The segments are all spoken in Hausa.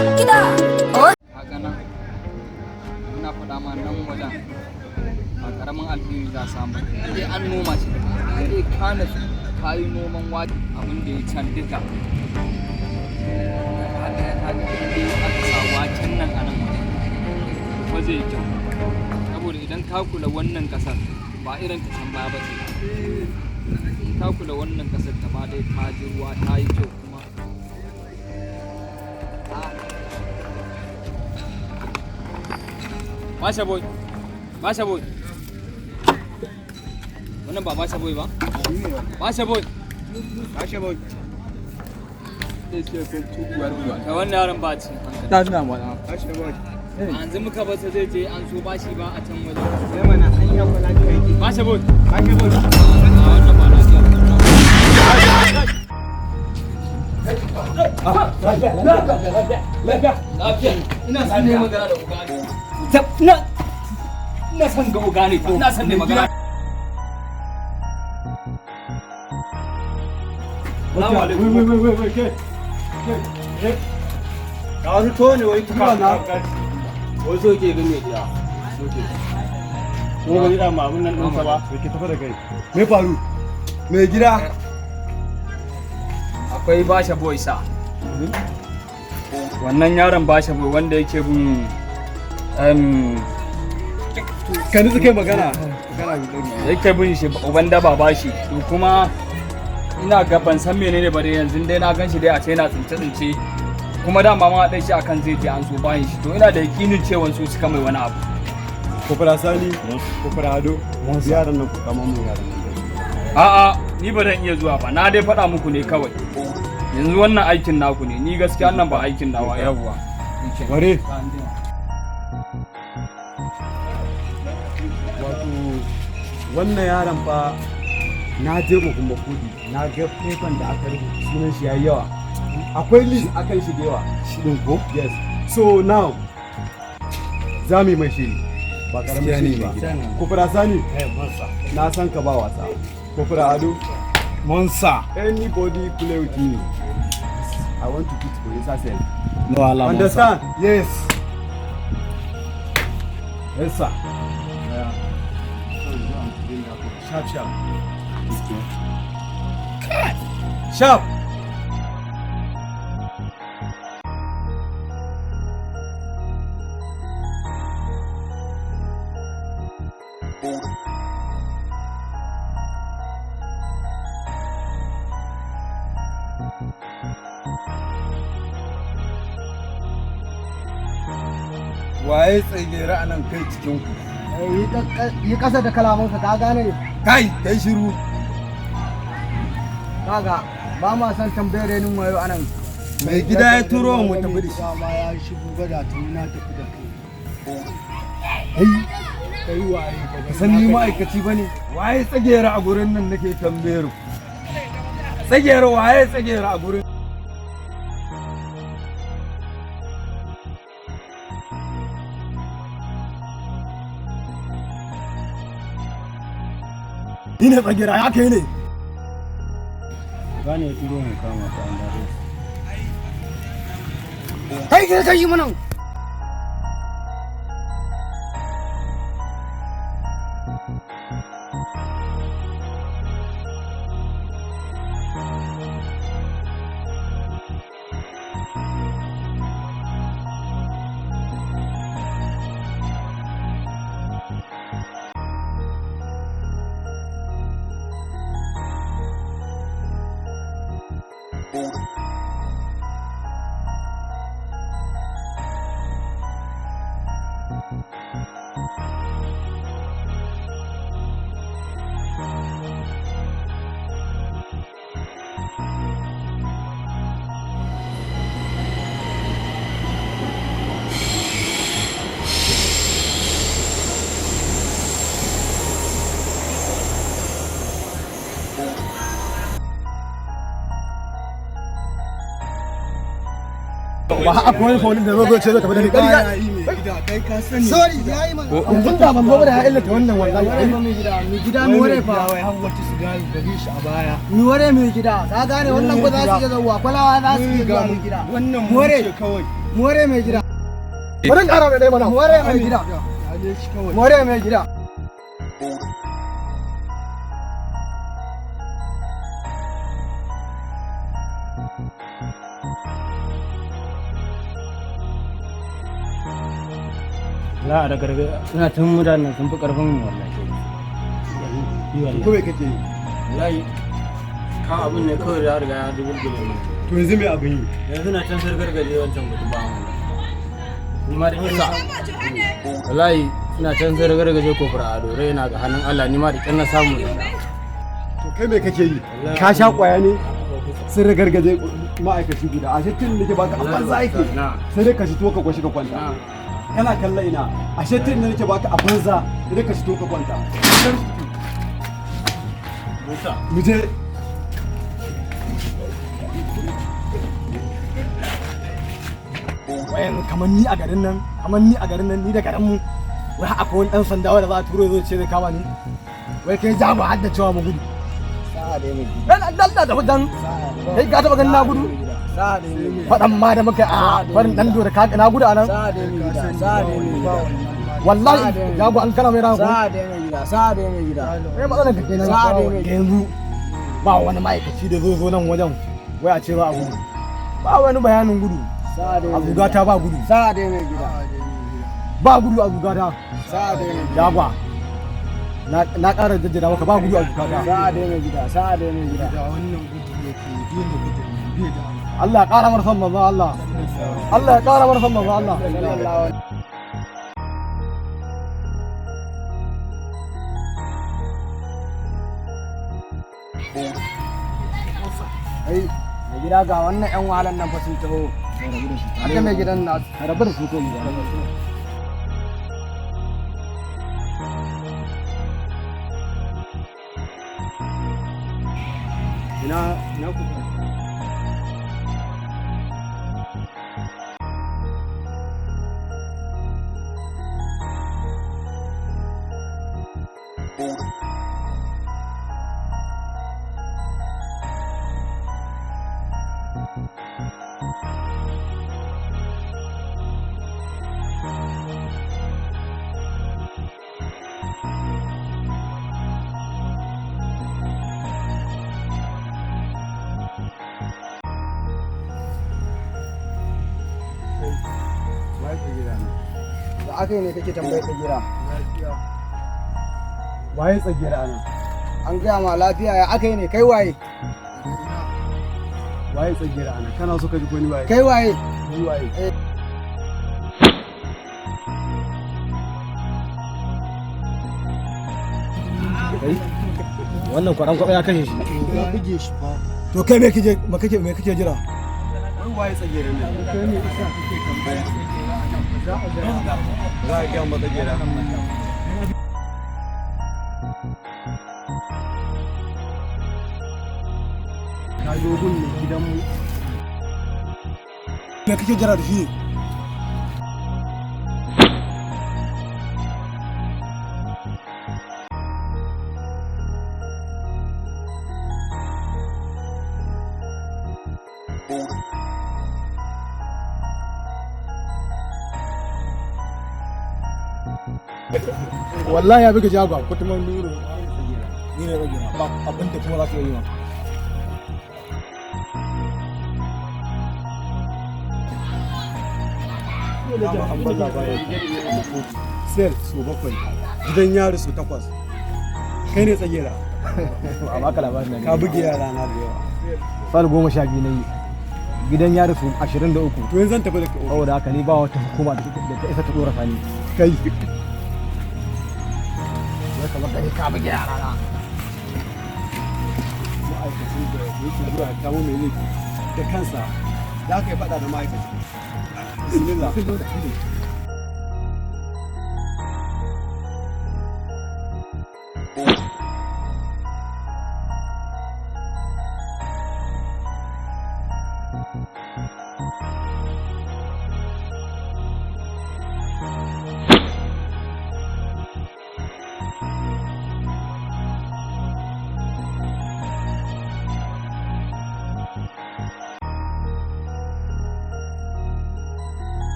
Haka nan ina faɗa ma nan wajen a ƙaramin alfini za samu sai an noma shi sai kana su kayi noman wake abin da ya can duka aka sa waken nan a nan kuma zai yi kyau saboda idan ka kula wannan ƙasar ba irin ta can baya ba ce ka kula wannan ƙasar ta ma dai ta ji ruwa ta yi kyau kuma Masha boy. Masha boy. Wannan ba Masha boy ba? Masha boy. Masha boy. Sai ce ko tukuwar ruwa. Ta wannan yaron ba ci. Ta tuna mu da. Masha boy. Yanzu muka bar zai je an so bashi ba a can waje. Sai mana an yi kula da yake. Masha boy. Masha boy. Wannan ba lafiya. Lafiya. Ina son ne magana da ugani. Ina son ga ugani ko ina son ne magana. Wai ke. Ka wani to ne wai tuka na. Wai so ke ga me gida. Ko ga da mamun nan din sa ba. Ke tafi da kai. Me faru? Me gida? Akwai Basha boy sa. Wannan yaron Basha boy wanda yake bin kan suke magana yake bin shi uban daba bashi to kuma ina ga ban san menene ba dai yanzu dai na gan shi dai a ce yana tsince kuma dama ma dai shi akan zai je an so bayan shi to ina da yakinin cewa su suka mai wani abu ko fara sani ko fara ado yaran nan ku kama mun yaran a'a ni ba dan iya zuwa ba na dai faɗa muku ne kawai yanzu wannan aikin naku ne ni gaskiya nan ba aikin nawa yawwa bare wannan yaron fa na je kuma kudi na ga paper da aka rubuta sunan shi yayi yawa akwai list akan shi da yawa shi din ko yes so now zami mai shiri ba karamin shiri ba kufra sani na san ka ba wasa kufra ado monsa anybody play with me I want to put police cell no alarm understand yes yes sir Sharp. Sharp. Waye tsagera a nan kai cikin ku? Yi ƙasa da kalamanka ka gane? Kai shiru. Kaga ba ma san tambayar renin wayo anan. Mai gida ya turo mu tafi da shi. Ma ya shigo gada tun na tafi da kai. Kai waye ka san ni ma'aikaci bane. Waye tsagera a gurin nan nake tambayar ku. Tsagera waye tsagera a gurin. Ni ne tsagera ya kai ne. Gane ya turo mu kama ta an dare. Kai ke kai mana. ba akwai wani da zo ce zai tafi da ni ƙarya kai ka sani sorry yayi man yanzu da ban gobe da ya illata wannan wallahi mai gida mu ware fa wai har wata su gani da shi a baya mu ware mai gida ka gane wannan ko za su iya zuwa kwalawa za su iya zuwa mai gida wannan mu ce kawai more mai gida bari ƙara mai dai mana more mai gida more mai gida la da gargaɗi ina tun mutanen sun fi ƙarfin mu wallahi ko bai kake yi wallahi ka abin ne kawai da riga ya dubulgule mu to yanzu me abin yi yanzu na can sar gargaɗi wancan mutum ba mu kuma da kinsa wallahi ina can sar gargaje ko fara ado rai na ga hannun Allah ni ma da kin na samu to kai me kake yi ka sha kwaya ne sun ragargaje ma'aikaci guda a shattin da ke baka a banza yake sai dai ka shi to ka kwashi ka kwanta kana kalla ina a shattin da nake baka a banza sai dai ka shi to ka kwanta mu je wayan kamar ni a garin nan ni da garin mu wai akwai wani dan sanda wanda za a turo zai ce zai kama ni wai kai ja mu hadda cewa mu gudu dan Allah da wadan kai ka taba ganin na gudu fadan ma da muka a farin dan do da ka na gudu anan wallahi jago an kana mai ranku sa da mai gida eh matsalan ka kenan yanzu ba wani ma'aikaci da zo nan wajen wai a ce ba a gudu ba wani bayanin gudu a bugata ba gudu sa da mai gida ba gudu a bugata sa da mai gida jagwa na ƙara jajjada maka ba gudu a bugata sa da mai gida sa da mai gida Allah ya ƙara mar son manzon Allah Allah ya ƙara mar son manzon Allah ai mai gida ga wannan yan wahalan nan fa sun taho hadda mai gidan na rabu da su ko mu ina ku da aka yi ne kake tambayar ta gira waye tsagira nan an gaya ma lafiya ya aka yi ne kai waye waye tsagira nan kana so ka ji ko ni waye kai waye ni waye wannan kwaran kwaba ya kashe shi ya buge shi fa to kai me kake jira waye tsagira nan kai ne isa kake tambaya za a ga mata gira ka zo gun ne gidan mu me kake jira da shi wallahi ya buga jagwa kutuman nuru ni ne rage ba abin da kuma za ka yi ma sel su bakwai gidan yari su takwas kai ne tsagera a baka labarin ka buge yara na da yawa fal 12 na yi gidan yari su 23 to yanzu zan tafi da kai saboda haka ni ba wata hukuma da ta isa ta dora sani kai ka buge yara na ma'aikacin da yake zuwa ya kawo mai laifi da kansa za ka yi faɗa da ma'aikaci bismillah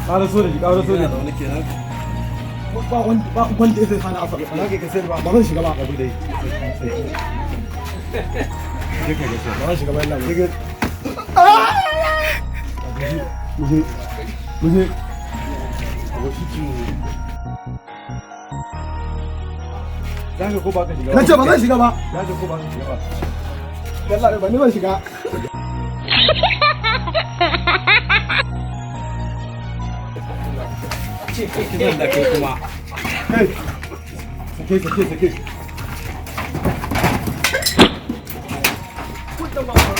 ƙara so da shi ƙara so da wani kenan ba wanda ya sai sani asali ana kai ka sayar ba ba zan shiga ba abu dai duka ga sayar ba zan shiga ba ina duka muje wasu ciwo za ka ko ba ka shiga na ce ba zan shiga ba za ka ko ba ka shiga ba yalla ba ni ban shiga kinan da kai kuma kai sake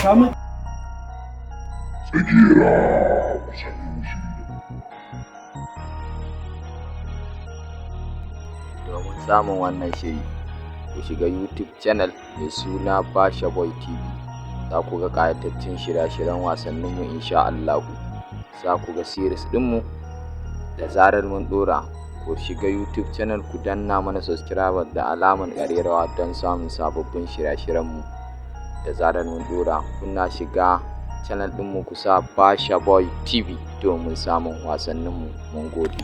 kamun domin samun wannan shiri ku shiga YouTube channel mai suna Basha Boy TV. Za ku ga ƙayatattun shirye-shiryen wasanninmu insha Allahu. Za ku ga series ɗinmu da zarar mun ɗora. Ku shiga YouTube channel ku danna mana subscribe da alamar ƙararrawa don samun sababbin shirye-shiryenmu da zarar mun ɗora. Kuna shiga channel ɗinmu ku sa Basha Boy TV domin samun wasanninmu. Mun gode.